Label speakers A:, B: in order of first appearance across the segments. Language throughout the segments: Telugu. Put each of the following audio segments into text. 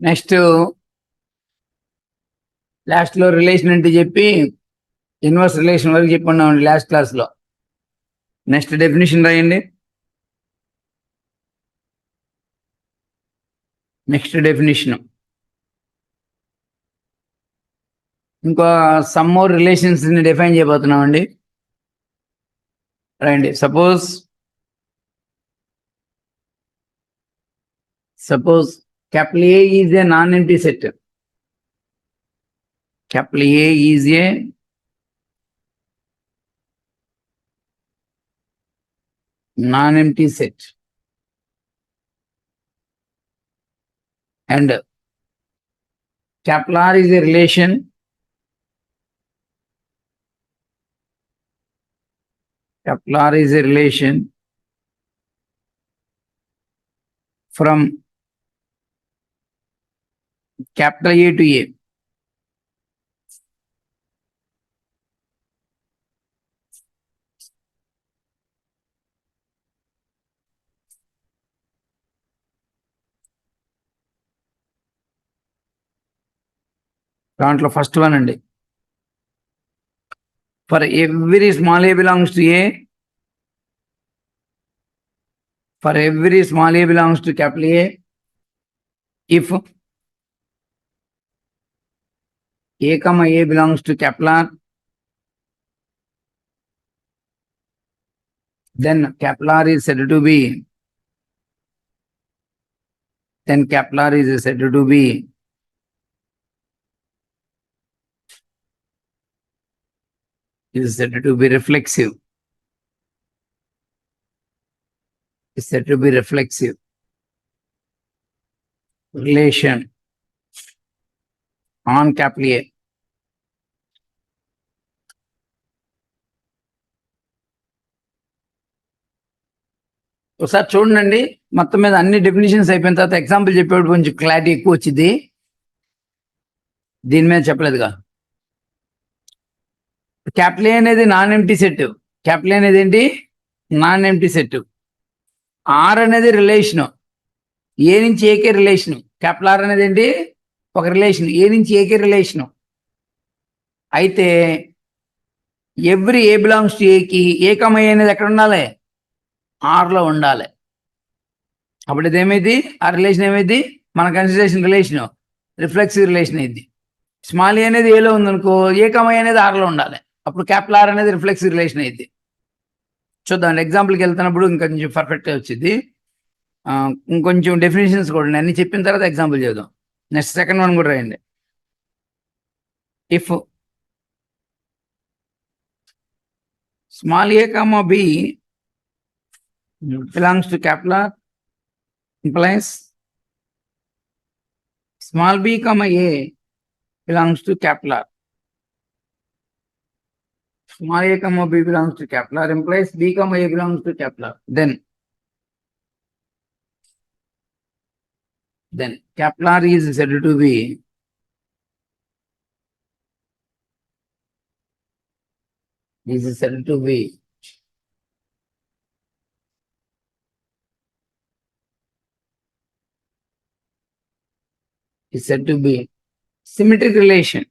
A: నెక్స్ట్ లాస్ట్లో రిలేషన్ అంటే చెప్పి ఇన్వర్స్ రిలేషన్ వరకు చెప్పుకున్నామండి లాస్ట్ క్లాస్లో. నెక్స్ట్ డెఫినేషన్ రాయండి. నెక్స్ట్ డెఫినేషన్ ఇంకో సమ్ మోర్ రిలేషన్స్ ని డిఫైన్ చేయబోతున్నామండి. రాయండి. Suppose capital A is a non-empty set. Capital A is a non-empty set and capital R is a relation from capital A to A. దాంట్లో ఫస్ట్ వన్ అండి. For every small A belongs to A, for every small a belongs to capital A, if A comma A belongs to capital R, then capital R is said to be reflexive. Is said to be reflexive relation on capital A. ఒకసారి చూడండి, మొత్తం మీద అన్ని డెఫినేషన్స్ అయిపోయిన తర్వాత ఎగ్జాంపుల్ చెప్పేటప్పుడు కొంచెం క్లారిటీ ఎక్కువ వచ్చింది. దీని మీద చెప్పలేదుగా. క్యాపిటల్ ఏ అనేది నాన్ ఎంప్టీ సెట్. క్యాపిటల్ ఏ అనేది ఏంటి? Non empty set. ఆర్ అనేది రిలేషను, ఏ నుంచి ఏకే రిలేషను. క్యాపిటల్ ఆర్ అనేది ఏంటి? ఒక రిలేషన్, ఏ నుంచి ఏకే రిలేషను. అయితే ఎవ్రీ ఏ బిలాంగ్స్ టు ఏకి ఏ కమ ఏ అనేది ఎక్కడ ఉండాలి? ఆర్లో ఉండాలి. అప్పుడు ఇదేమైంది? ఆ రిలేషన్ ఏమైంది? మన కన్సిడరేషన్ రిలేషను రిఫ్లెక్సివ్ రిలేషన్ అయింది. స్మాల్ ఏ అనేది ఏలో ఉందనుకో, ఏ కమ ఏ అనేది ఆర్లో ఉండాలి. అప్పుడు క్యాపిటల్ ఆర్ అనేది రిఫ్లెక్సివ్ రిలేషన్ అయింది. చూద్దాం, ఎగ్జాంపుల్కి వెళ్తున్నప్పుడు ఇంకొంచెం పర్ఫెక్ట్గా వచ్చింది. ఇంకొంచెం డెఫినేషన్స్ కూడా అన్ని చెప్పిన తర్వాత ఎగ్జాంపుల్ చేద్దాం. నెక్స్ట్ సెకండ్ వన్ కూడా రాయండి. If small A comma B belongs to capital R implies small b comma a belongs to capital R. Small a comma b belongs to capital R implies b comma a belongs to capital R. Then capital R is said to be symmetric relation.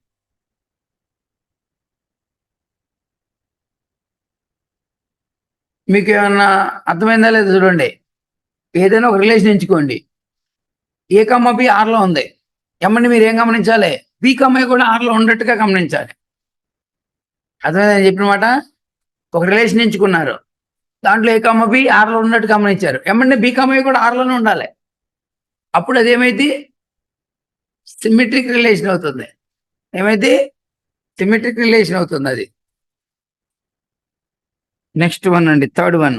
A: మీకు ఏమన్నా అర్థమైందా లేదా చూడండి. ఏదైనా ఒక రిలేషన్ ఎంచుకోండి. ఏ కమ్మ బి ఆర్లో ఉంది. ఎమ్మని మీరు ఏం గమనించాలి? బి కమ్మ కూడా ఆర్లో ఉన్నట్టుగా గమనించాలి. అర్థమైందని చెప్పిన మాట. ఒక రిలేషన్ ఎంచుకున్నారు, దాంట్లో ఏ కమ్మ బి ఆర్లో ఉన్నట్టు గమనించారు. ఎమ్మని బి కమ్మ కూడా ఆర్లోనే ఉండాలి. అప్పుడు అదేమైంది? సిమెట్రిక్ రిలేషన్ అవుతుంది. ఏమైతే? సిమెట్రిక్ రిలేషన్ అవుతుంది అది. నెక్స్ట్ వన్ అండి, third one.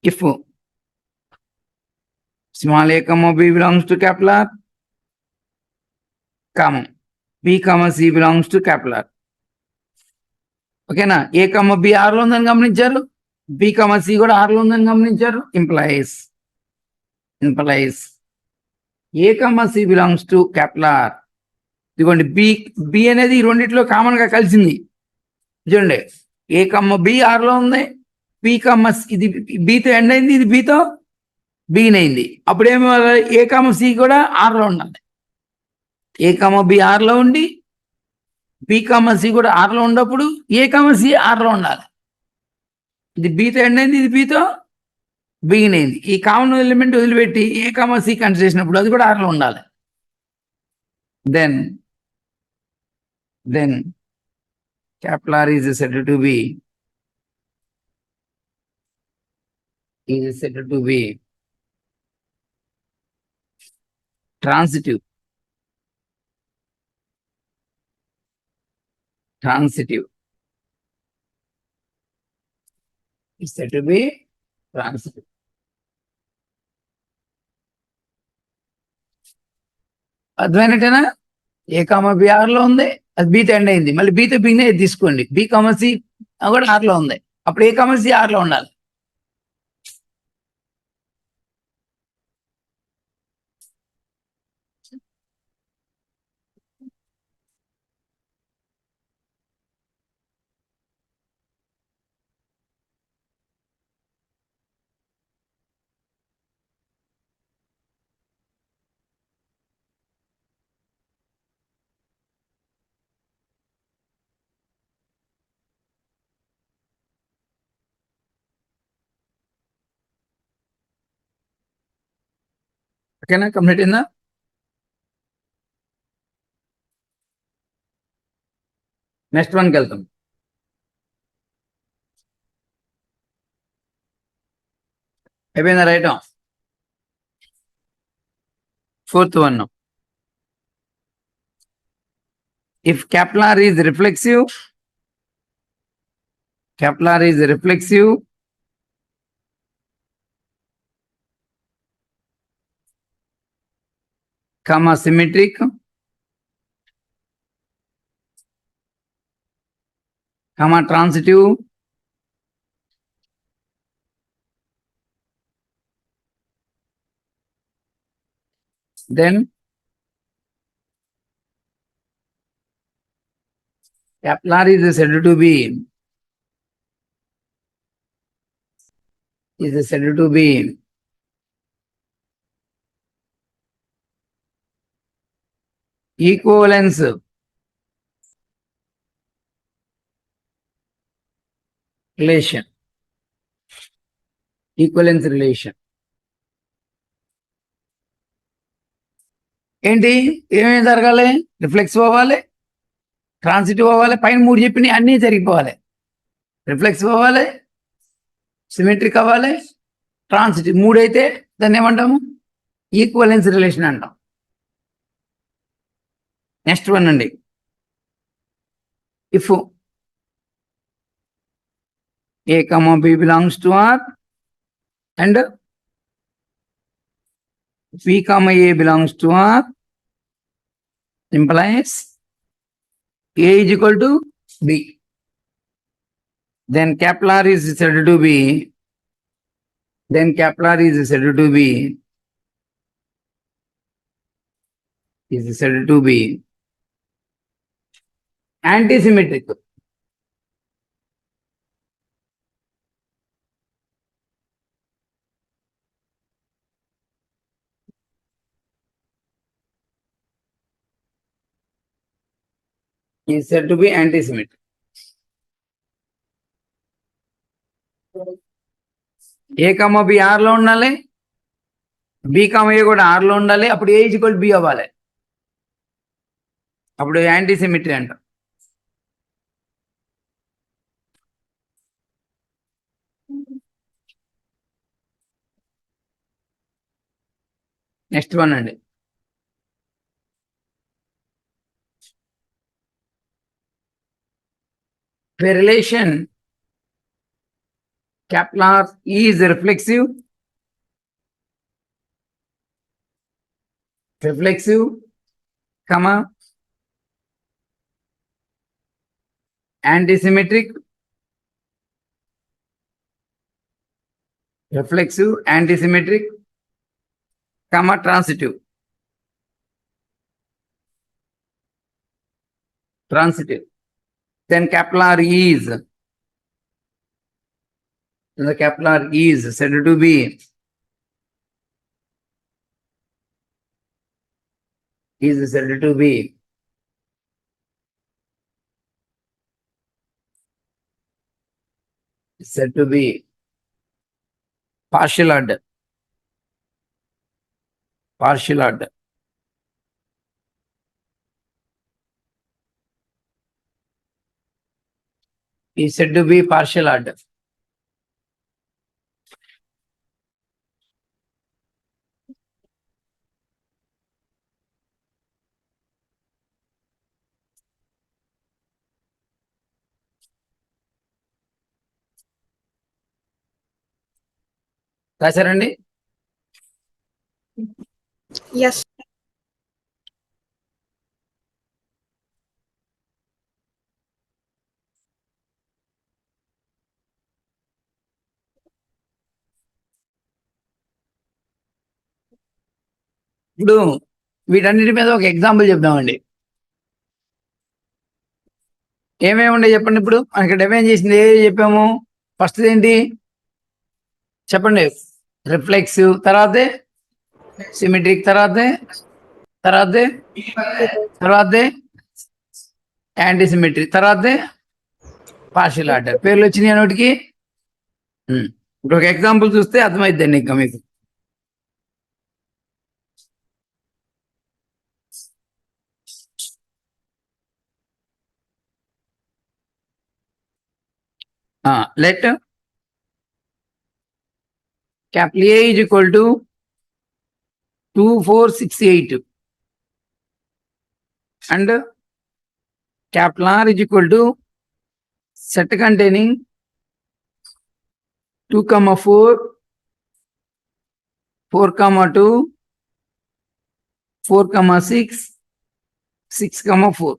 A: If small A comma B belongs to capital R, comma B comma C belongs to capital R. ఓకేనా? ఏ కమా బి ఆర్లో ఉందని గమనించారు, బి కామా సి కూడా ఆర్లో ఉందని గమనించారు. Implies A comma C belongs to capital R. ఇదిగోండి, బి అనేది ఈ రెండిట్లో కామన్ గా కలిసింది. చూడండి, ఏ కమ్మ బి ఆర్లో ఉంది, బి కమ్మ ఇది బితో ఎండ్ అయింది, ఇది బితో బిగిన్ అయింది. అప్పుడు ఏమి ఏ కామ సి కూడా ఆర్లో ఉండాలి. ఏ కామ బి ఆర్లో ఉండి బి కామ సి కూడా ఆర్లో ఉన్నప్పుడు ఏ కామ సి ఆర్లో ఉండాలి. ఇది బీతో ఎండ్ అయింది, ఇది బీతో బిగిన్ అయింది. ఈ కామన్ ఎలిమెంట్ వదిలిపెట్టి ఏ కామ సి కన్సిడర్ చేసినప్పుడు అది కూడా ఆర్లో ఉండాలి. Then capital R is said to be transitive. It's said to be transitive. అర్థమైనట్టేనా? ఏ కామ బి ఆర్లో ఉంది, అది బీతో ఎండ్ అయింది. మళ్ళీ బీతో బిగిన్ తీసుకోండి. బి కామ సి కూడా ఆర్లో ఉంది, అప్పుడు ఏ కామ సి ఆర్లో ఉండాలి. ఓకేనా? కంప్లీట్ అయిందా? నెక్స్ట్ వన్కి వెళ్తాం. అయిపోయిందా? Right. Fourth one. If capital R is reflexive, comma symmetric, comma transitive, then capital R is said to be equivalence relation. ఏంటి? ఏమేమి జరగాలి? రిఫ్లెక్సివ్ అవ్వాలి, ట్రాన్సిటివ్ అవ్వాలి, పైన మూడు చెప్పినవి అన్నీ జరిగిపోవాలి. రిఫ్లెక్సివ్ అవ్వాలి, సిమెట్రిక్ అవ్వాలి, ట్రాన్సిటివ్. మూడైతే దాన్ని ఏమంటాము? ఈక్వలెన్స్ రిలేషన్ అంటాం. నెక్స్ట్ వన్ అండి. If A comma B belongs to R and B comma A belongs to R, implies A is equal to B. Then capital R is said to be antisymmetric. Is said to be antisymmetric. A comma B ఆర్లో ఉండాలి, బి కామ ఏ కూడా ఆర్లో ఉండాలి, అప్పుడు ఏ ఈజ్ ఈక్వల్ బి అవ్వాలి, అప్పుడు యాంటీసిమెట్రీ అంటాం. నెక్స్ట్ వన్ అండి. The relation capital R is reflexive, comma antisymmetric, comma transitive. Then capital R is said to be is said to be partial order. Partial order. Is said to be partial order. రాశారండి?
B: Yes.
A: ఇప్పుడు వీటన్నిటి మీద ఒక ఎగ్జాంపుల్ చెప్దామండి. ఏమేమి ఉండే చెప్పండి. ఇప్పుడు మనకి డిఫైన్ చేసింది ఏ చెప్పాము? ఫస్ట్ ఏంటి చెప్పండి? రిఫ్లెక్స్, తర్వాత సిమెట్రిక్, తర్వాత యాంటీ సిమెట్రిక్, తర్వాత పార్షియల్ ఆర్డర్. పేర్లు వచ్చినాయి నోటికి. ఇప్పుడు ఒక ఎగ్జాంపుల్ చూస్తే అర్థమైద్దండి ఇంకా మీకు. let capital A is equal to 2468 and capital R is equal to set containing 2,4, 4,2, 4,6, 6,4.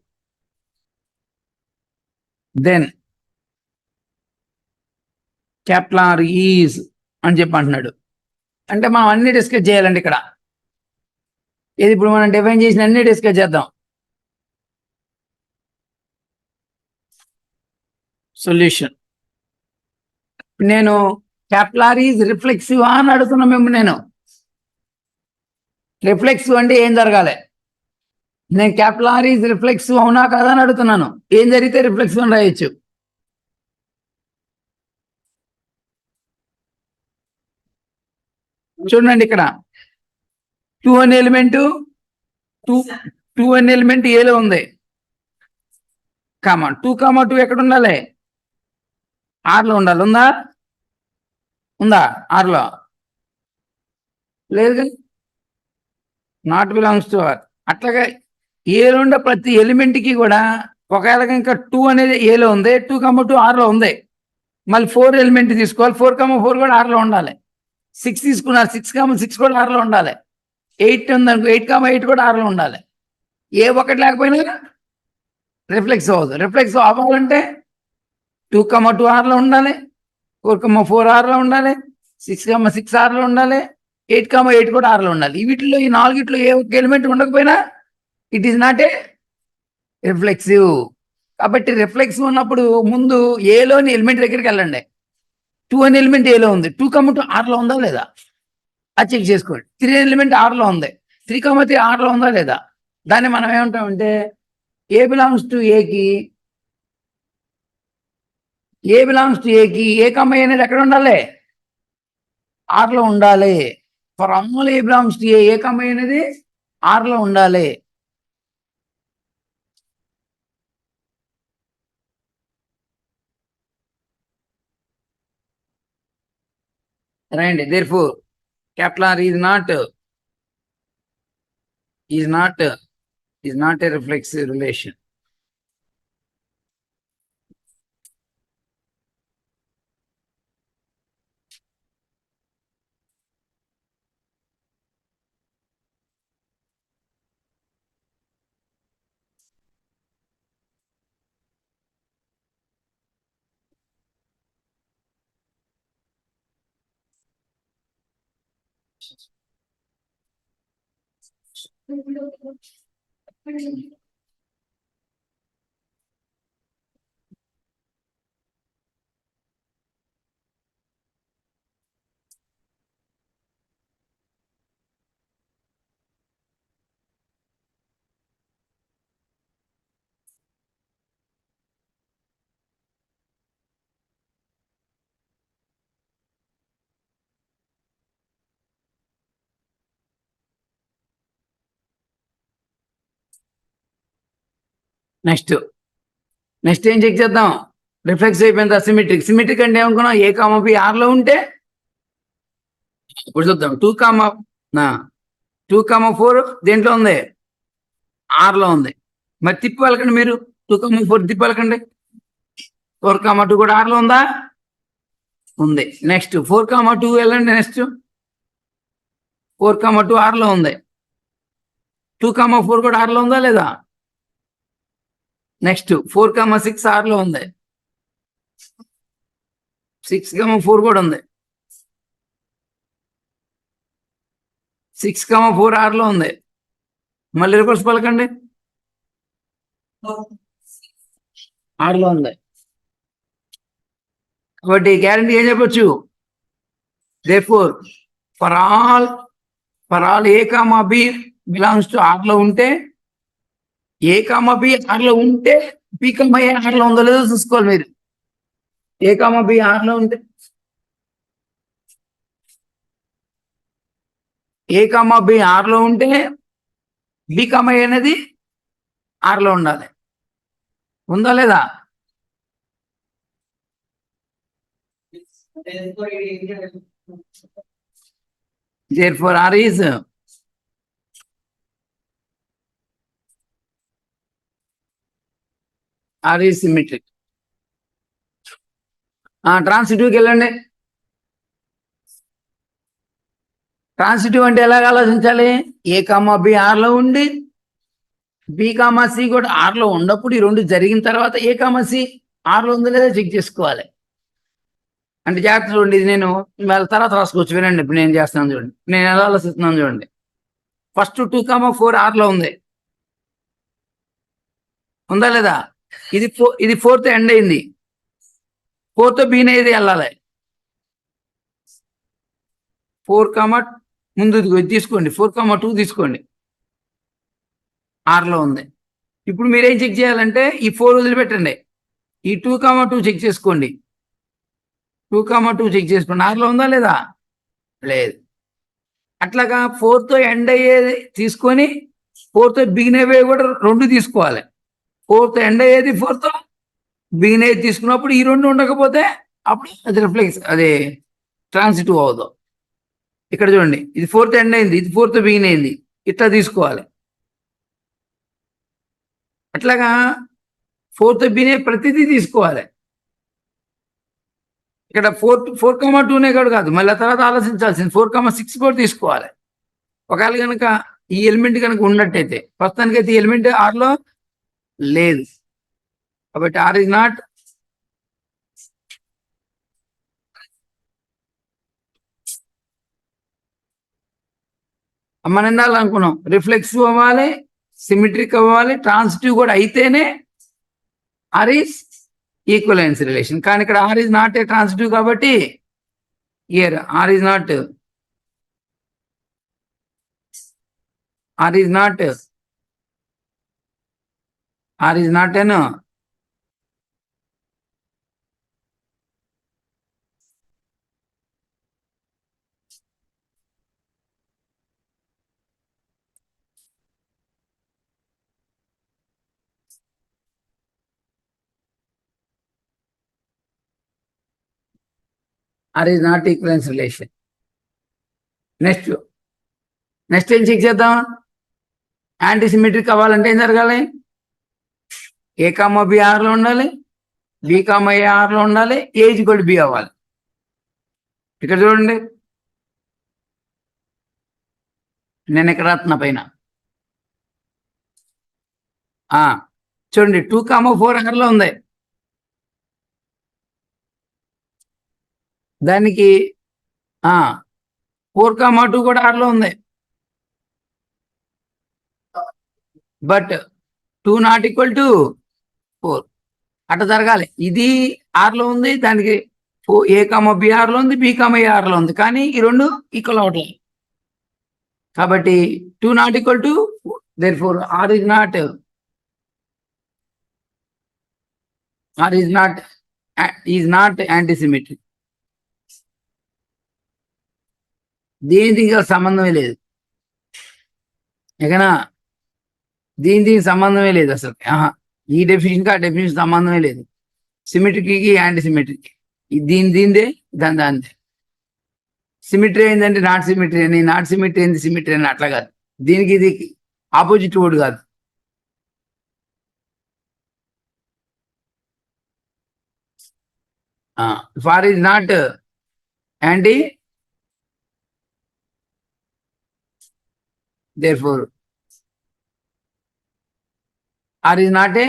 A: Then capital R is అని చెప్పి అంటున్నాడు. అంటే మనం అన్ని డిస్కస్ చేయాలండి ఇక్కడ. ఇది ఇప్పుడు మనం డిఫైన్ చేసిన అన్ని డిస్కస్ చేద్దాం. సొల్యూషన్. నేను క్యాపిటల్ ఆర్ ఈజ్ రిఫ్లెక్సివ్ అని అడుగుతున్నా మేము. నేను రిఫ్లెక్సివ్ అంటే ఏం జరగాలి? నేను క్యాపిటల్ ఆర్ ఈజ్ రిఫ్లెక్సివ్ అవునా కదా అని అడుగుతున్నాను. ఏం జరిగితే రిఫ్లెక్సివ్ అని రాయొచ్చు. చూడండి ఇక్కడ 2 అనే ఎలిమెంట్ 2 అనే ఎలిమెంట్ ఏలో ఉంది. 2,2 ఎక్కడ ఉండాలి? ఆర్లో ఉండాలి. ఉందా ఆర్లో? లేదు కదా, నాట్ బిలాంగ్స్ టు ఆర్. అట్లాగే ఏలో ఉండే ప్రతి ఎలిమెంట్కి కూడా ఒకవేళ ఇంకా 2 అనేది ఏలో ఉంది, 2,2 ఆర్లో ఉంది. మళ్ళీ 4 ఎలిమెంట్ తీసుకోవాలి, 4,4 కూడా ఆర్లో ఉండాలి. 6 తీసుకున్నారు, 6,6 కూడా ఆర్లో ఉండాలి. 8 ఉందనుకో, 8,8 కూడా ఆర్లో ఉండాలి. ఏ ఒకటి లేకపోయినా రిఫ్లెక్స్ అవ్వదు. రిఫ్లెక్స్ అవ్వాలంటే 2,2 ఆర్లో ఉండాలి, 4,4 ఆర్లో ఉండాలి, 6,6 ఆర్లో ఉండాలి, 8,8 కూడా ఆర్లో ఉండాలి. వీటిలో ఈ 4 ఏ ఒక్క ఎలిమెంట్ ఉండకపోయినా it is not a reflexive. కాబట్టి రిఫ్లెక్సివ్ ఉన్నప్పుడు ముందు ఏలోని ఎలిమెంట్ దగ్గరికి వెళ్ళండి. 2 అనే ఎలిమెంట్ ఏలో ఉంది, 2,2 ఆర్లో ఉందా లేదా అది చెక్ చేసుకోండి. 3 ఎలిమెంట్ ఆర్లో ఉంది, 3,3 ఆర్లో ఉందా లేదా. దాన్ని మనం ఏమంటామంటే ఏ బిలాంగ్స్ టు ఏకి ఏ కమ్మ అనేది ఎక్కడ ఉండాలి? ఆర్లో ఉండాలి. For Ammal A belongs to ఏ కమ్మ అనేది ఆర్లో ఉండాలి. Right. therefore capital R is not a reflexive relation. Next next ఏం చెక్ చేద్దాం, రిఫ్లెక్స్ అయిపోయింది. సిమెట్రిక్. సిమెట్రిక్ అంటే ఏమనుకున్నాం, ఏ కామా బి ఆర్లో ఉంటే, ఇప్పుడు చూద్దాం 2,4 దేంట్లో ఉంది, ఆర్లో ఉంది. మరి తిప్పి వెళ్ళకండి మీరు, 2,4 తిప్పి వెళ్ళకండి. 4,2 కూడా ఆర్లో ఉందా, ఉంది. నెక్స్ట్ 4,2 వెళ్ళండి. నెక్స్ట్ 4,2 ఆర్లో ఉంది. 2,4 కూడా ఆర్లో ఉందా లేదా. నెక్స్ట్ 4,6 ఆర్లో ఉంది. 6,4 కూడా ఉంది. 6,4 ఆర్లో ఉంది. మళ్ళీ రివర్స్ పలకండి, ఆర్లో ఉంది. కాబట్టి గ్యారంటీ ఏం చెప్పొచ్చు, therefore for all a comma b belongs to r లో ఉంటే, ఏ కామా బి ఆర్లో ఉంటే బి కామా ఏ ఆర్లో ఉందో లేదో చూసుకోవాలి మీరు. ఏ కామా బి ఆర్లో ఉంటే, ఏ కామా బి ఆర్లో ఉంటే బి కామా ఏ అనేది ఆర్లో ఉండాలి. ఉందా లేదా. therefore r is symmetric. ట్రాన్సిటివ్కి వెళ్ళండి. ట్రాన్సిటివ్ అంటే ఎలాగ ఆలోచించాలి, ఏ కామా బి ఆర్లో ఉండి బి కామా సి కూడా ఆర్లో ఉన్నప్పుడు, ఈ రెండు జరిగిన తర్వాత ఏ కామా సి ఆర్లో ఉందో లేదో చెక్ చేసుకోవాలి. అంటే జాగ్రత్త చూడండి, ఇది నేను వాళ్ళ తర్వాత రాసుకోవచ్చు, వినండి. ఇప్పుడు నేను చేస్తున్నాను చూడండి, నేను ఎలా ఆలోచిస్తున్నాను చూడండి. ఫస్ట్ 2,4 ఆర్లో ఉంది, ఉందా లేదా. ఇది 4th ఎండ్ అయింది. 4th బీన్ అయ్యేది వెళ్ళాలి. 4, ముందు తీసుకోండి, 4,2 తీసుకోండి, ఆర్లో ఉంది. ఇప్పుడు మీరేం చెక్ చేయాలంటే, ఈ 4 వదిలిపెట్టండి, ఈ 2,2 చెక్ చేసుకోండి. 2,2 చెక్ చేసుకోండి, ఆర్లో ఉందా లేదా, లేదు. అట్లాగా 4th ఎండ్ అయ్యేది తీసుకొని 4th బిగిన్ అయ్యేవి కూడా 2 తీసుకోవాలి. 4th ఎండ్ అయ్యేది 4th బిగిన్ అయ్యేది తీసుకున్నప్పుడు ఈ 2 ఉండకపోతే అప్పుడు అది రిఫ్లెక్స్, అది ట్రాన్సిటివ్ అవ్వదు. ఇక్కడ చూడండి, ఇది 4th ఎండ్ అయింది, ఇది 4th బిగిన్ అయింది, ఇట్లా తీసుకోవాలి. అట్లాగా 4th బిగిన్ ప్రతిదీ తీసుకోవాలి. ఇక్కడ 4,2నే కాదు, మళ్ళీ తర్వాత ఆలోచించాల్సింది 4,6 కూడా తీసుకోవాలి. ఒకవేళ కనుక ఈ ఎలిమెంట్ కనుక ఉన్నట్టయితే, ప్రస్తుతానికైతే ఈ ఎలిమెంట్ ఆర్లో లేదు, కాబట్టి ఆర్ ఇస్ నాట్ మనం అనుకున్నాం. రిఫ్లెక్సివ్ అవ్వాలి, సిమెట్రిక్ అవ్వాలి, ట్రాన్సిటివ్ కూడా అయితేనే ఆర్ ఈస్ ఈక్వలెన్స్ రిలేషన్. కానీ ఇక్కడ R is not a transitive కాబట్టి here R is not and R is not equivalence relation. Next ఏం చెక్ చేద్దాం, యాంటీ సిమెట్రిక్ అవ్వాలంటే ఏం జరగాలి, ఏ కామా బి ఆర్లో ఉండాలి, బి కామా ఏ ఆర్లో ఉండాలి, ఏ ఈక్వల్ టు బి అవ్వాలి. ఇక్కడ చూడండి, నేను ఇక్కడ రాస్తున్నా పైన, చూడండి 2,4 ఆర్లో ఉంది. దానికి 4,2 కూడా ఆర్లో ఉంది. బట్ 2 నాట్ ఈక్వల్ టు 4 అట్లా జరగాలి. ఇది ఆర్లో ఉంది, దానికి ఏ కామా బి ఆర్లో ఉంది, బి కామా ఏ ఆర్లో ఉంది, కానీ ఈ 2 ఈక్వల్ అవట్లేదు. కాబట్టి 2 not equal to, therefore r is not antisymmetric. దీనికి సంబంధమే లేదు, ఎక్కడా దీనికి సంబంధమే లేదు అసలు. ఈ డెఫినేషన్కి ఆ డెఫినేషన్ సంబంధమే లేదు. సిమెట్రీకి యాంటీ సిమెట్రీకి దీనిదే దానిదే. సిమెట్రీ ఏంటంటే నాట్ సిమెట్రీ అని, నాట్ సిమెట్రీ ఏంది సిమెట్రీ అని అట్లా కాదు. దీనికి ఇది ఆపోజిట్ వర్డ్ కాదు. Far is not anti, therefore R is not a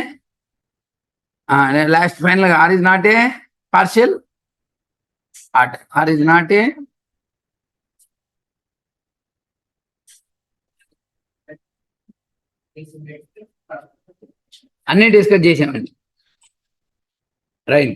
A: last final R is not a partial R is not a అన్నీ డిస్కస్ చేసామండి. రైట్.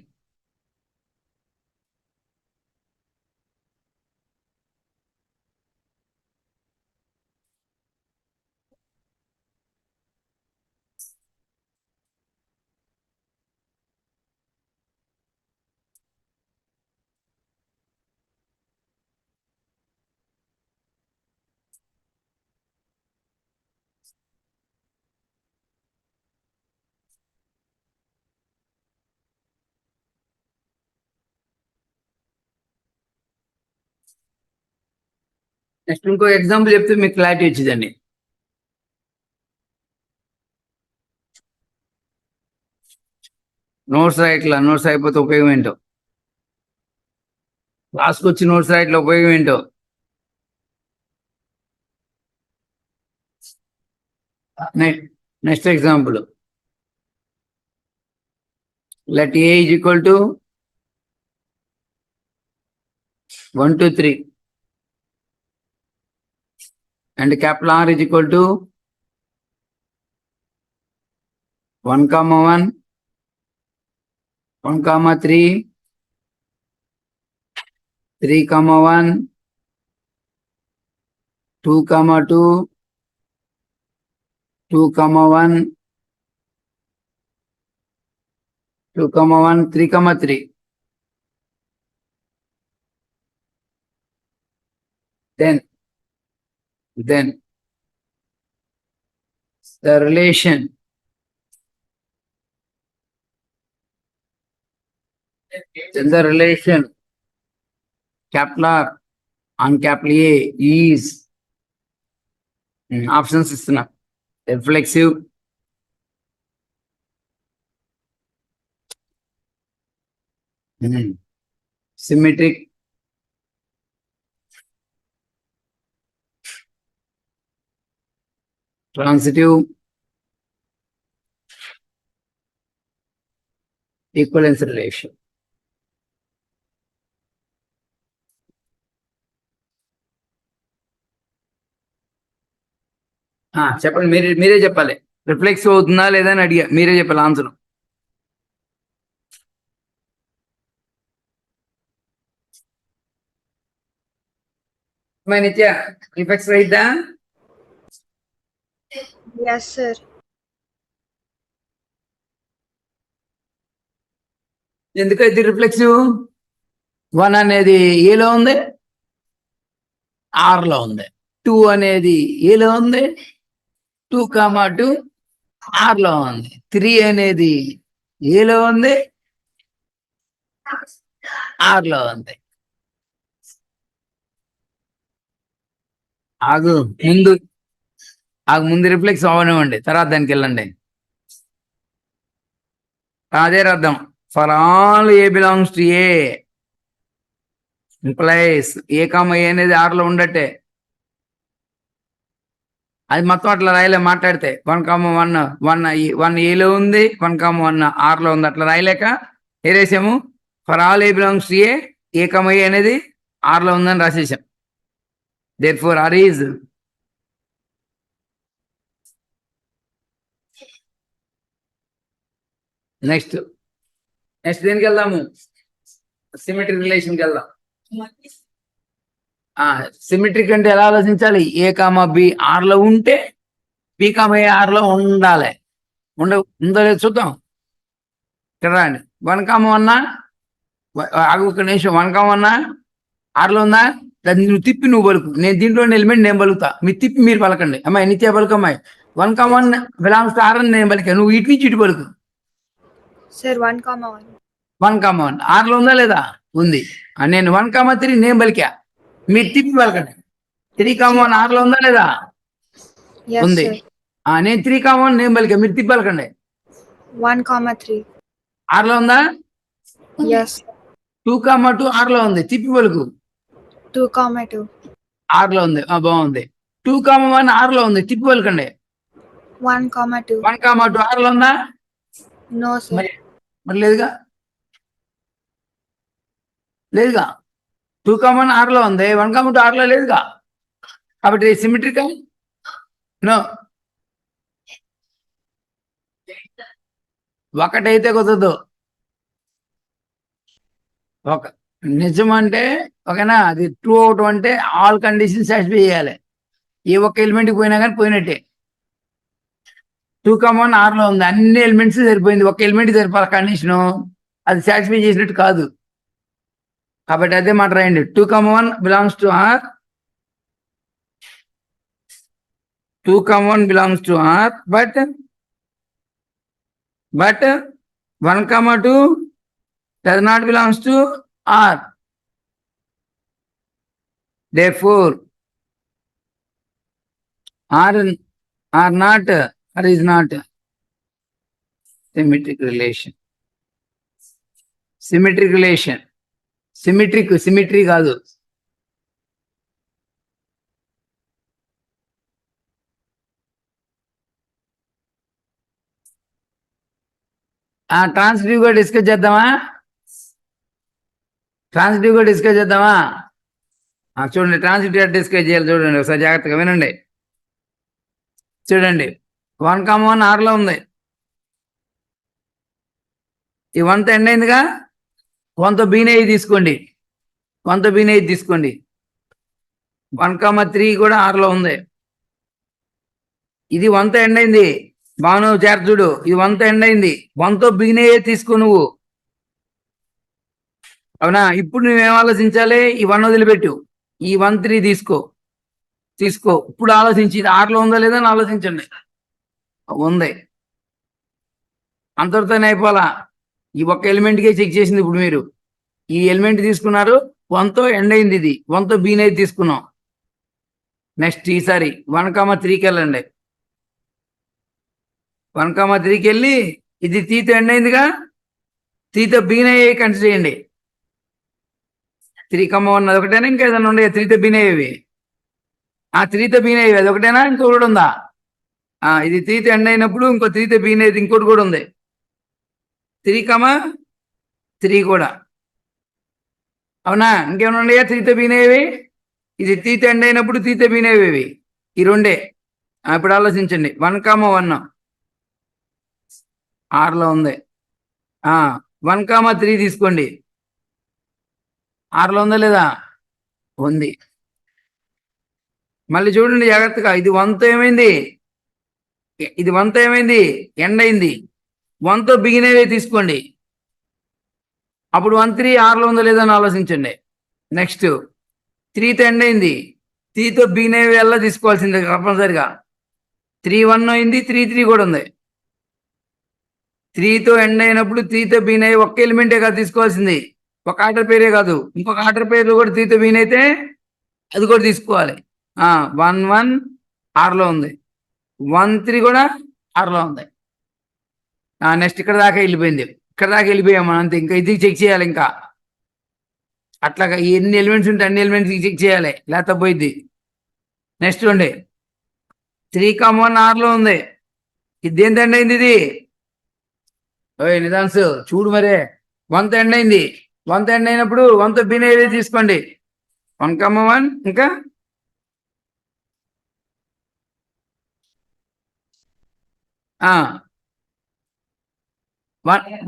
A: నెక్స్ట్ ఇంకో ఎగ్జాంపుల్ చెప్తే మీకు క్లారిటీ వచ్చిందండి. నోట్స్ రాయట్లా, నోట్స్ అయిపోతే ఉపయోగం ఏంటో, క్లాస్కి వచ్చి నోట్స్ రాయట్లా ఉపయోగం ఏంటో. Next example, let A is equal to 1 to 3 and capital R is equal to 1, 1, 1, 3, 3, 1, 2, 2, 2, 1, 2, 1, 3, 3. Then the relation capital R on capital A is options ఇస్తున్నా. reflexive, symmetric, transitive, equivalence relation. చెప్పండి, మీరే చెప్పాలి. రిఫ్లెక్సివ్ అవుతుందా లేదా అని అడిగా, మీరే చెప్పాలి ఆన్సర్. నిత్య రిఫ్లెక్స్ అయిద్దా?
B: Yes, sir.
A: ఎందుకైతే రిఫ్లెక్సివ్? 1 అనేది ఏలో ఉంది, ఆర్లో ఉంది. 2 అనేది ఏలో ఉంది, 2, 2 ఆర్లో ఉంది. 3 అనేది ఏలో ఉంది, ఆర్లో ఉంది. ముందు రిఫ్లెక్స్ అవనివ్వండి, తర్వాత దానికి వెళ్ళండి. అదే అర్థం. For all A belongs to A implies A అనేది ఆర్లో ఉండట్టే. అది మొత్తం అట్లా రాయలే మాట్లాడితే. 1, 1 ఏలో ఉంది, 1, 1 ఆర్లో ఉంది. అట్లా రాయలేక ఏరేసాము. For all A belongs to A అనేది ఆర్లో ఉందని రాసేసాం. therefore R is నెక్స్ట్ దేనికి వెళ్దాము? సిమెట్రీ రిలేషన్కి వెళ్దాం. సిమెట్రిక్ అంటే ఎలా ఆలోచించాలి? ఏ బి ఆర్లో ఉంటే బి ఏ ఆర్లో ఉండాలి. ఉందో లేదు చూద్దాం కదా అండి. 1, 1 ఒక నిమిషం. 1, 1 ఆర్లో ఉందా? దాన్ని నువ్వు తిప్పి నువ్వు పలుకు. నేను దీంట్లో ఎలిమెంట్ నేను పలుకుతా, మీరు తిప్పి మీరు పలకండి. అమ్మాయి నిత్య పలుకు. అమ్మాయి 1, 1 బిలాంగ్స్ టు ఆర్ అని నేను పలికా, నువ్వు ఇటు నుంచి ఇటు పలుకు.
B: Sir, 1, 1.
A: 1, 1 ఆర్లో ఉందా లేదా? ఉంది. నేను 1, 3 నేను పలికా, మీరు తిప్పి పలకండి. 3, 1 ఆర్లో ఉందా లేదా?
B: Yes,
A: ఉంది.
B: sir.
A: నేను 3, 1 నేను పలికా, మీరు తిప్పి పలకండి.
B: 1, 3.
A: ఆర్లో ఉందా?
B: Yes.
A: 2, 2 ఆర్లో ఉంది, తిప్పి పలుకు.
B: 2, 2.
A: ఆర్లో ఉంది. బాగుంది. 2, 1 ఆర్లో ఉంది, తిప్పి పలకండి.
B: 1, 2.
A: 1, 2 ఆర్లో ఉందా?
B: No, sir.
A: మరి లేదుగా, లేదుగా. 2, 1 ఆర్లో ఉంది, 1, 2 ఆర్లో లేదుగా. కాబట్టి సిమెట్రికల్ నో. ఒకటైతే కుదరదు. ఒక నిజం అంటే ఓకేనా, అది ట్రూ అవటం అంటే ఆల్ కండిషన్స్ సాటిస్ఫై చేయాలి. ఏ ఒక్క ఎలిమెంట్కి పోయినా కానీ పోయినట్టే. 2, 1 ఆర్లో ఉంది, అన్ని ఎలిమెంట్స్ సరిపోయింది, ఒక ఎలిమెంట్ సరిపోవాలి కండిషను, అది సాటిస్ఫై చేసినట్టు కాదు. కాబట్టి అదే మాట రాయండి. 2, 1 belongs to R. 2, 1 belongs to R, but 1, 2 does not belongs to R. Therefore, R not, or is not symmetric relation. Symmetric relation. Symmetry కాదు. ట్రాన్సిటివ్ గా డిస్కస్ చేద్దామా? చూడండి, ట్రాన్సిటివ్ డిస్కస్ చేయాలి. చూడండి ఒకసారి జాగ్రత్తగా వినండి. చూడండి, 1, 1 ఆర్లో ఉంది, ఈ 1తో ఎండ్ అయిందిగా. 1తో బీనేది తీసుకోండి, 1తో బీనేది తీసుకోండి. 1, 3 కూడా ఆర్లో ఉంది, ఇది 1తో ఎండ్ అయింది. బాను చేర చూడు, ఇది 1తో ఎండ్ అయింది, 1తో బిగినే తీసుకో నువ్వు. అవునా? ఇప్పుడు నువ్వేం ఆలోచించాలి? ఈ 1 వదిలిపెట్టు, ఈ 1, 3 తీసుకో. ఇప్పుడు ఆలోచించి ఇది ఆర్లో ఉందా లేదా అని ఆలోచించండి. ఉంది, అంతటితోనే అయిపోలా. ఈ ఒక్క ఎలిమెంట్కే చెక్ చేసింది. ఇప్పుడు మీరు ఈ ఎలిమెంట్ తీసుకున్నారు, 1తో ఎండ్ అయింది, ఇది 1తో బీనేది తీసుకున్నాం. నెక్స్ట్ ఈసారి 1, 3కి వెళ్ళండి. 1, 3కి వెళ్ళి ఇది తీతో ఎండ్ అయిందిగా, తీతో బీనే కన్సిడర్ చేయండి. 3, 1 అది ఒకటేనా, ఇంకా ఏదైనా ఉండే 3తో బీనేవి? 3తో బీనేవి అది ఒకటేనా, ఇంకొకటి ఉందా? ఇది 3తో ఎండ్ అయినప్పుడు ఇంకో 3తో బీనేది ఇంకోటి కూడా ఉంది. 3, 3 కూడా. అవునా? ఇంకేమైనా ఉన్నాయా 3తో బీనేవి? ఇది 3తో ఎండ్ అయినప్పుడు 3తో బీనేవి ఈ రెండే. ఇప్పుడు ఆలోచించండి. 1, 1 ఆర్లో ఉంది. 1, 3 తీసుకోండి, ఆర్లో ఉందా లేదా? ఉంది. మళ్ళీ చూడండి జాగ్రత్తగా, ఇది 1తో ఏమైంది? ఎండ్ అయింది. 1తో బిగినేవే తీసుకోండి. అప్పుడు 1, 3 ఆర్లో ఉందో లేదో అని ఆలోచించండి. నెక్స్ట్ 3తో ఎండ్ అయింది, 3తో బిగినేవి ఎలా తీసుకోవాల్సిందే తప్పనిసరిగా. 3, 1 అయింది, 3, 3 కూడా ఉంది. 3తో ఎండ్ అయినప్పుడు 3తో బీన్ అయ్యి ఒక్క ఎలిమెంటే కాదు తీసుకోవాల్సింది, ఒక ఆర్డర్ పేరే కాదు, ఇంకొక ఆర్డర్ పేర్లు కూడా 3తో బీన్ అయితే అది కూడా తీసుకోవాలి. 1, 1 ఆర్లో ఉంది, 1, 3 కూడా ఆర్లో ఉంది. నెక్స్ట్ ఇక్కడ దాకా వెళ్ళిపోయింది. ఇక్కడ దాకా వెళ్ళిపోయాం మనం అంతే. ఇంకా ఇది చెక్ చేయాలి. ఇంకా అట్లాగా ఎన్ని ఎలిమెంట్స్ ఉంటే అన్ని ఎలిమెంట్స్ చెక్ చేయాలి, లేకపోతే పోయింది. నెక్స్ట్ ఉండే 3, 1 ఆర్లో ఉంది. ఇది దేంతో ఎండ్ అయింది? ఇది నిదాన్స్ చూడు మరే. 1తో ఎండ్ అయింది. 1తో ఎండ్ అయినప్పుడు 1తో బీన్ ఏది తీసుకోండి. 1, 1 ఇంకా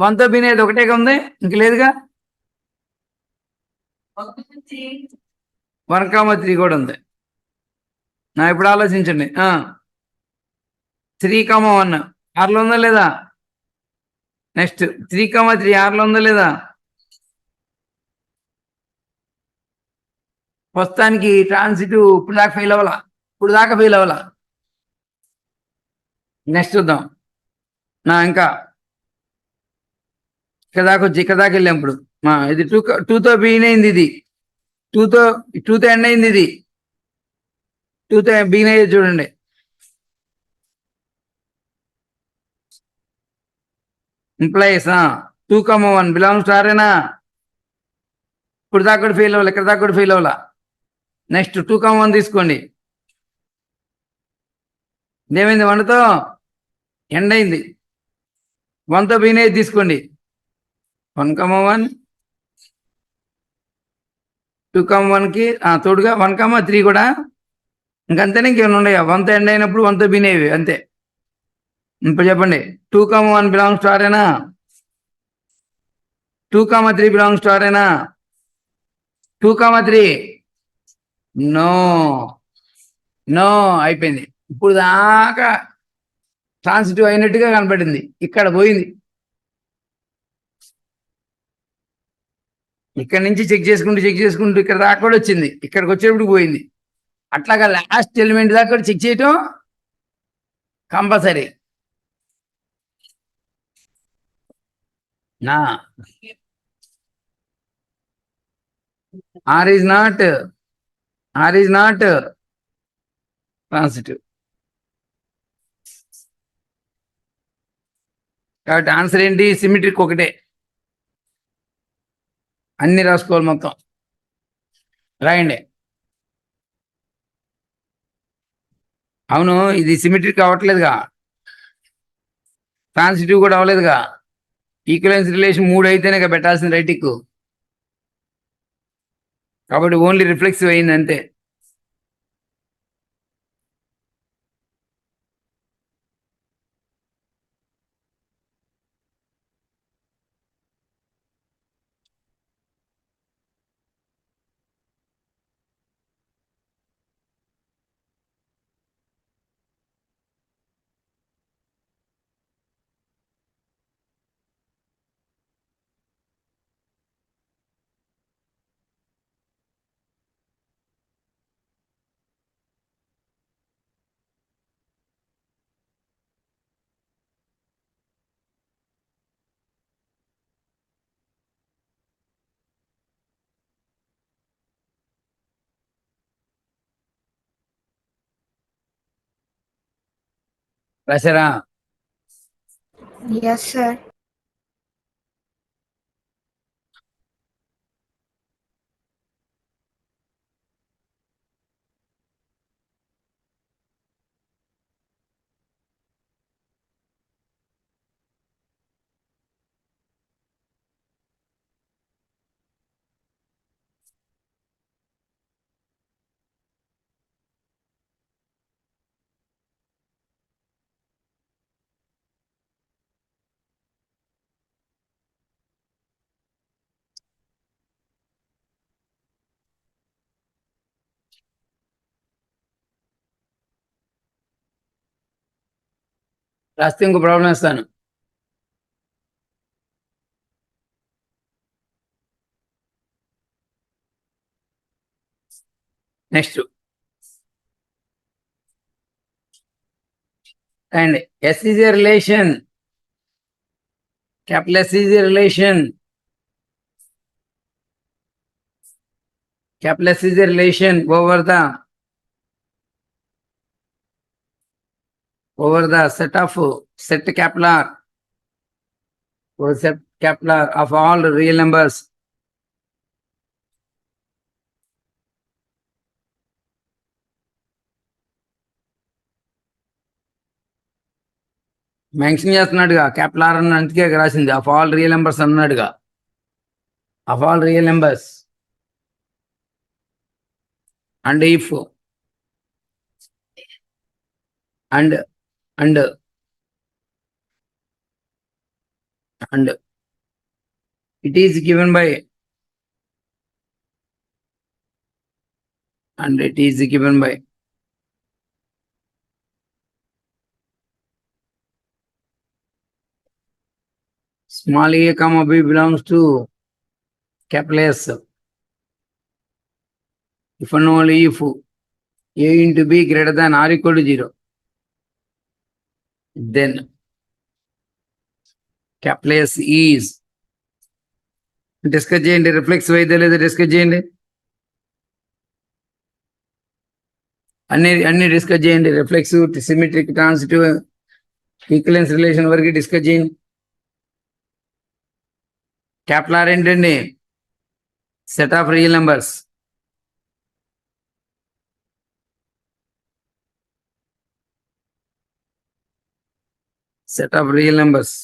A: 1తో బీన్ ఏది ఒకటేగా ఉంది, ఇంక లేదుగా. 1, 3 కూడా ఉంది. ఇప్పుడు ఆలోచించండి. 3, 1 ఆర్లో ఉందా లేదా? నెక్స్ట్ 3, 3 ఆర్లో ఉందా లేదా? ప్రస్తుతానికి ట్రాన్సిటివ్ ఇప్పుడు దాకా ఫెయిల్ అవ్వాలా. నెక్స్ట్ చూద్దాం. ఇంకా ఇక్కడ దాకా వెళ్ళాం ఇప్పుడు. ఇది టూతో బిగిన్ అయింది, ఇది టూతో ఎండ్ అయింది, ఇది టూతో బిగిన్ అయ్యేది చూడండి. ఎంప్లాయీస్ 2, 1 బిలాంగ్స్ టు ఆరేనా. ఇప్పుడు దాకా కూడా ఫెయిల్ అవ్వాలి, ఇక్కడ దాకా కూడా ఫెయిల్ అవ్వాలా. నెక్స్ట్ 2, 1 తీసుకోండి. ఏమైంది? 1తో ఎండ్ అయింది. 1తో బిగిన్ అయ్యేది తీసుకోండి. 1, 1 2, 1కి తోడుగా 1, 3 కూడా ఇంకంతేనే, ఇంకేమైనా ఉన్నాయా? 1తో ఎండ్ అయినప్పుడు 1తో బిగిన్ అయ్యేవి అంతే. ఇప్పుడు చెప్పండి. 2, 1 బిలాంగ్స్ టు ఆరేనా. 2, 3 బిలాంగ్స్ టు ఆరేనా. 2, 3 నో నో అయిపోయింది. ఇప్పుడు దాకా ట్రాన్సిటివ్ అయినట్టుగా కనపడింది, ఇక్కడ పోయింది. ఇక్కడ నుంచి చెక్ చేసుకుంటూ ఇక్కడ దాకా కూడా వచ్చింది, ఇక్కడికి వచ్చేప్పుడు పోయింది. అట్లాగా లాస్ట్ ఎలిమెంట్ దాకా కూడా చెక్ చేయటం compulsory. R is not transitive. కాబట్టి ఆన్సర్ ఏంటి? సిమెట్రిక్ ఒకటే. అన్ని రాసుకోవాలి మొత్తం. రాయండి. అవును, ఇది సిమెట్రిక్ అవ్వట్లేదుగా, ట్రాన్సిటివ్ కూడా అవ్వలేదుగా. ఈక్వలెన్స్ రిలేషన్ 3 అయితేనే పెట్టాల్సింది రైటిక్. కాబట్టి ఓన్లీ రిఫ్లెక్సివ్ అయింది అంతే. రాశారా?
B: Yes, sir.
A: రాస్తే ఇంకో ప్రాబ్లం వేస్తాను. Next and S is a relation. Capital S is a relation. Capital S is a relation over the set capital R, over set capital R of all real numbers. Mention చేస్తున్నాడుగా క్యాపిటల్ ఆర్ అని, అందుకే రాసింది ఆఫ్ ఆల్ రియల్ నెంబర్స్ అన్నాడుగా. Of all real numbers and if and it is given by small a comma b belongs to capital S if and only if a into b greater than or equal to 0. Then capital S is. Discuss చేయండి, రిఫ్లెక్సివ్ అయితే లేదా డిస్కస్ చేయండి. అన్ని డిస్కస్ చేయండి. Reflexive, symmetric, transitive, equivalence relation వరకు డిస్కస్ చేయండి. క్యాపిటల్ ఆర్ ఏంటండి? Set of real numbers. Set of real numbers.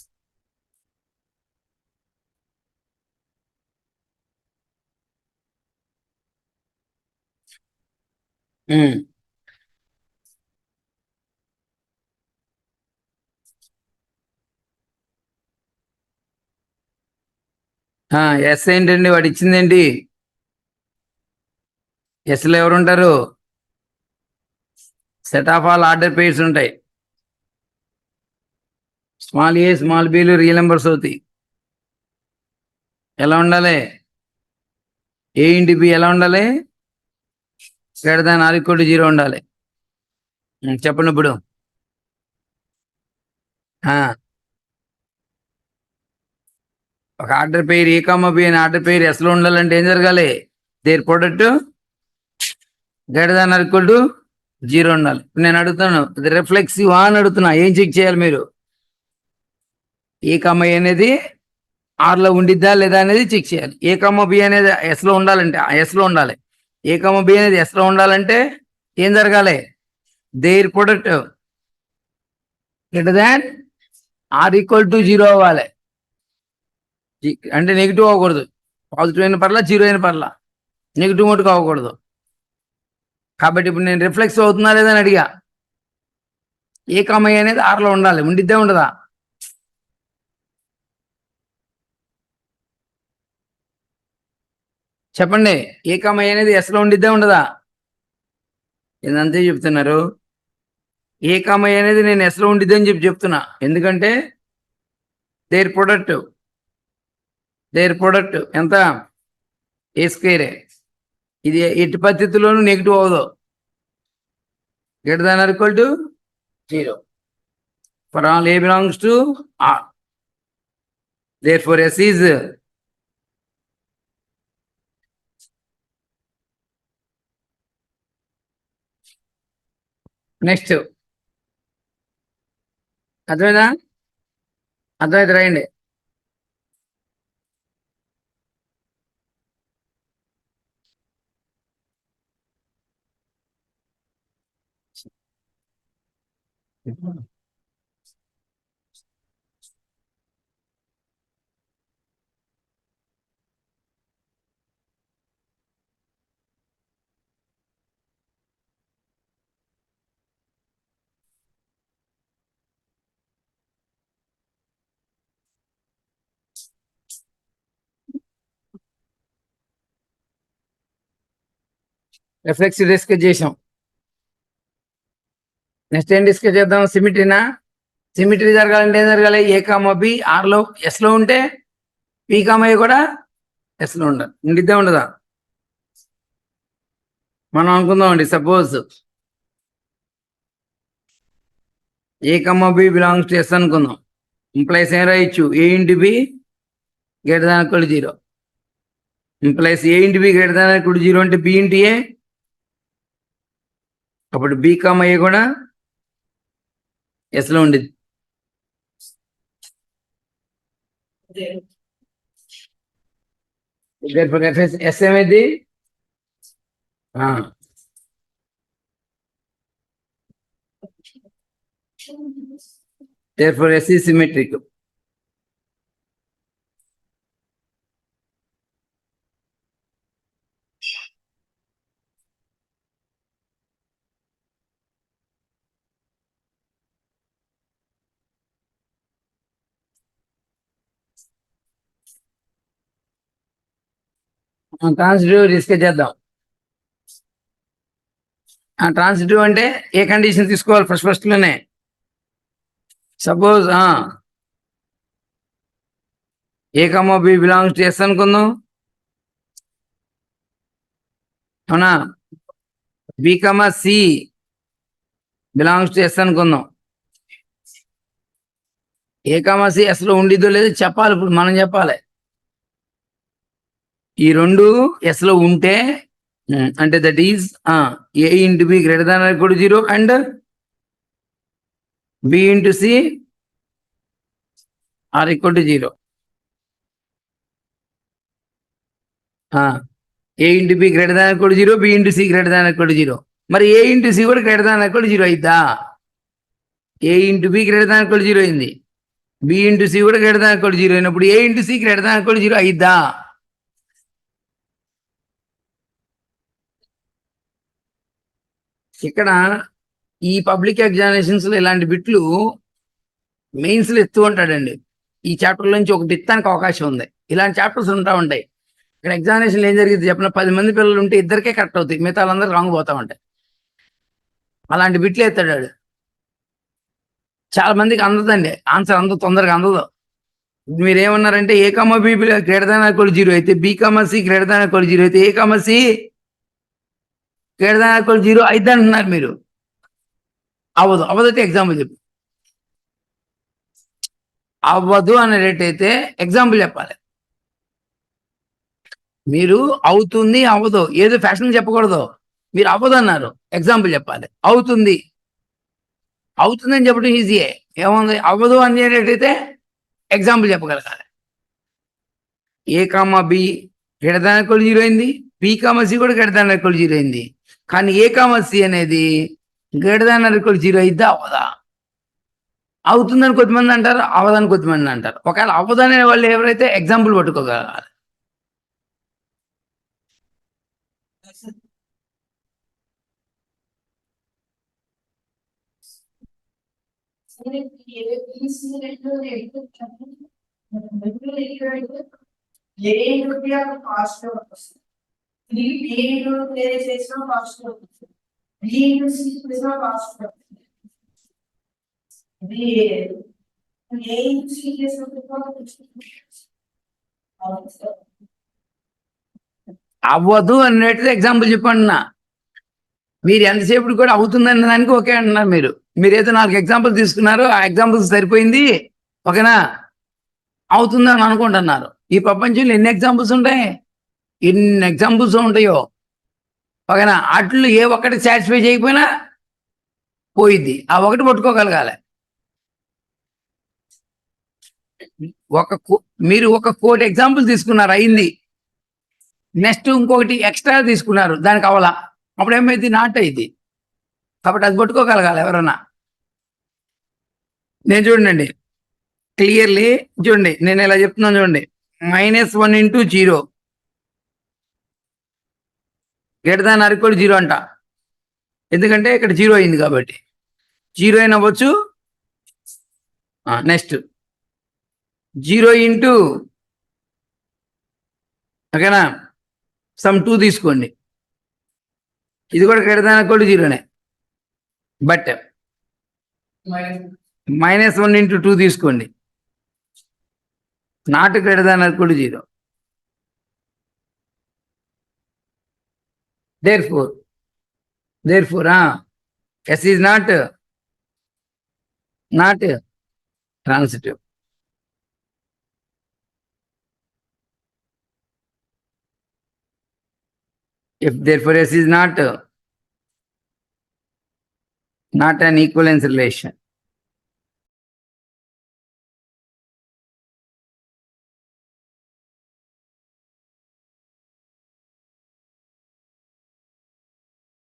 A: S ఏంటండి? వాడు ఇచ్చిందేంటి? ఎస్లో ఎవరు ఉంటారు? Set of all order pairs ఉంటాయి. స్మాల్ ఏ స్మాల్ బీలు రియల్ నెంబర్స్ అవుతాయి. ఎలా ఉండాలి? ఏ ఇంటి బి ఎలా ఉండాలి? Greater than or equal to 0 ఉండాలి. చెప్పండి ఇప్పుడు. ఒక order pair A comma B అనే ఆర్డర్ పెయిర్ ఎస్లో ఉండాలంటే ఏం జరగాలి? Their product greater than or equal to 0 ఉండాలి. నేను అడుగుతాను, అది రిఫ్లెక్సివ్ అని అడుగుతున్నా. ఏం చెక్ చేయాలి మీరు? ఏ కామా ఏ అనేది ఆర్లో ఉండిద్దా లేదా అనేది చెక్ చేయాలి. ఏ కామా బి అనేది ఎస్లో ఉండాలంటే ఎస్లో ఉండాలి. ఏ కామా బి అనేది ఎస్లో ఉండాలంటే ఏం జరగాలి? Their product greater than or equal to 0 అవ్వాలి. అంటే నెగిటివ్ అవ్వకూడదు. పాజిటివ్ అయిన పర్లా, 0 అయిన పర్లా, నెగిటివ్ మటుకు అవ్వకూడదు. కాబట్టి ఇప్పుడు నేను రిఫ్లెక్స్ అవుతున్నా లేదని అడిగా. ఏ కామా ఏ అనేది ఆర్లో ఉండాలి. ఉండిద్దే ఉండదా? చెప్పండి. ఏ కామా ఏ అనేది ఎస్లో ఉండిద్దే ఉండదా? ఇదంతే చెప్తున్నారు. ఏ కామా ఏ అనేది నేను ఎస్లో ఉండిద్దని చెప్తున్నా. ఎందుకంటే దేర్ ప్రొడక్ట్ ఎంత? ఏ స్క్వేరే. ఇది ఎట్టి పరిస్థితుల్లోనూ నెగిటివ్ అవ్వదు. Greater than or equal to 0 for all A belongs to R. Therefore S is next. అర్థమైందా? అర్థమైతే రాయండి. రిఫ్లెక్సివ్ డిస్కస్ చేసాం. నెక్స్ట్ ఏం డిస్కస్ చేద్దాం? సిమిట్రీనా? సిమిట్రీ జరగాలంటే ఏం జరగాలి? ఏ కామా బి ఆర్లో ఎస్లో ఉంటే పి కామా ఏ కూడా ఎస్లో ఉండాలి. ఉండిద్దే ఉండదా? మనం అనుకుందాం అండి, suppose A comma B belongs to S అనుకుందాం. ఇంప్లైస్ ఏం రాయొచ్చు? A into B greater than equal to 0. Implies A into B greater than equal to 0 అంటే బి ఇంటి ఏ. అప్పుడు బి కామా ఏ కూడా ఎస్లో ఉండిద్ది. ఎస్ ఏమైంది? therefore S is symmetric. Transitive discuss చేద్దాం. ట్రాన్సిటివ్ అంటే ఏ కండిషన్ తీసుకోవాలి? ఫస్ట్ లోనే suppose A comma B belongs to S అనుకుందాం. అవునా? B comma C belongs to S అనుకుందాం. ఏ కామా సి ఎస్ లో ఉండిద్దో లేదో చెప్పాలి. ఇప్పుడు మనం చెప్పాలి. ఈ రెండు ఎస్ లో ఉంటే అంటే that is A into B greater than or equal to 0 and B into C or equal to 0. A into B greater than equal to 0, B into C greater than equal to 0. మరి ఏ ఇంటూ సి కూడా గ్రేటర్ దాన్ ఈక్వల్ టు 0 అయిద్దా? A into B greater than equal to 0 అయింది. బి ఇంటూ సి కూడా గ్రేటర్ దాన్ ఈక్వల్ టు 0 అయినప్పుడు ఏ into C greater than equal to 0 అయిద్దా? ఇక్కడ ఈ పబ్లిక్ ఎగ్జామినేషన్స్ లో ఇలాంటి బిట్లు మెయిన్స్ లో ఎత్తు ఉంటాడండి. ఈ చాప్టర్ నుంచి ఒకటి ఎత్తానికి అవకాశం ఉంది. ఇలాంటి చాప్టర్స్ ఉంటా ఉంటాయి. ఇక్కడ ఎగ్జామినేషన్ ఏం జరిగింది చెప్పిన 10 మంది పిల్లలు ఉంటే ఇద్దరికే కరెక్ట్ అవుతాయి, మిగతా వాళ్ళందరూ రాంగ్ పోతా ఉంటాయి. అలాంటి బిట్లు ఎత్తాడు వాడు. చాలా మందికి అందదండి, ఆన్సర్ అంత తొందరగా అందదు. మీరేమన్నారంటే A comma B greater than equal 0 అయితే B comma C greater than equal 0 అయితే A comma C greater than equal 0 అయితే అంటున్నారు మీరు. అవ్వదు. అవ్వదైతే ఎగ్జాంపుల్ చెప్పు. అవ్వదు అనేటట్టయితే ఎగ్జాంపుల్ చెప్పాలి. మీరు అవుతుంది అవ్వదు ఏదో ఫ్యాషన్ చెప్పకూడదు. మీరు అవ్వదు అన్నారు, ఎగ్జాంపుల్ చెప్పాలి. అవుతుంది, అవుతుందని చెప్పడం ఈజీయే. ఏముంది? అవ్వదు అనేటట్టయితే ఎగ్జాంపుల్ చెప్పగలగాలి. A comma B greater than equal 0 అయింది, బి కామా సి కూడా గ్రేటర్ దాన్ ఈక్వల్ 0 అయింది. కానీ ఏ కామా సి అనేది గ్రేటర్ దాన్ ఈక్వల్ 0 అయిద్దా అవ్వదా? అవుతుందని కొద్దిమంది అంటారు, అవ్వదని కొద్దిమంది అంటారు. ఒకవేళ అవ్వదనే వాళ్ళు ఎవరైతే ఎగ్జాంపుల్ పట్టుకోగలగాలి. అవ్వదు అన్నట్టు ఎగ్జాంపుల్ చెప్పండి నా. మీరు ఎంతసేపు కూడా అవుతుందన్న దానికి ఓకే అంటున్నారు. మీరైతే 4 ఎగ్జాంపుల్ తీసుకున్నారు, ఆ ఎగ్జాంపుల్స్ సరిపోయింది, ఓకేనా, అవుతుందని అనుకుంటున్నారు. ఈ ప్రపంచంలో ఎన్ని ఎగ్జాంపుల్స్ ఉంటాయి? ఎన్ని ఎగ్జాంపుల్స్ ఉంటాయో, ఓకేనా. అట్లు ఏ ఒక్కటి సాటిస్ఫై చేయకపోయినా పోయిద్ది. ఆ ఒకటి పట్టుకోగలగాలి. మీరు ఒక కోటి ఎగ్జాంపుల్ తీసుకున్నారు, అయింది. నెక్స్ట్ ఇంకొకటి ఎక్స్ట్రా తీసుకున్నారు, దానికి అవలా, అప్పుడు ఏమైంది? నాట్ అయింది. కాబట్టి అది పట్టుకోగలగాలి ఎవరన్నా. నేను చూడండి క్లియర్లీ, చూడండి నేను ఇలా చెప్తున్నాను చూడండి. -1 into 0 greater than or equal 0 అంట. ఎందుకంటే ఇక్కడ 0 అయింది కాబట్టి 0 అయినా అవ్వచ్చు. నెక్స్ట్ 0 ఇంటూ, ఓకేనా, సమ్ 2 తీసుకోండి, ఇది కూడా గ్రేటర్ దాన్ ఈక్వల్ 0నే. బట్ -1 ఇంటూ 2 తీసుకోండి, not greater than equal 0. therefore s is not transitive. If therefore s is not an equivalence relation,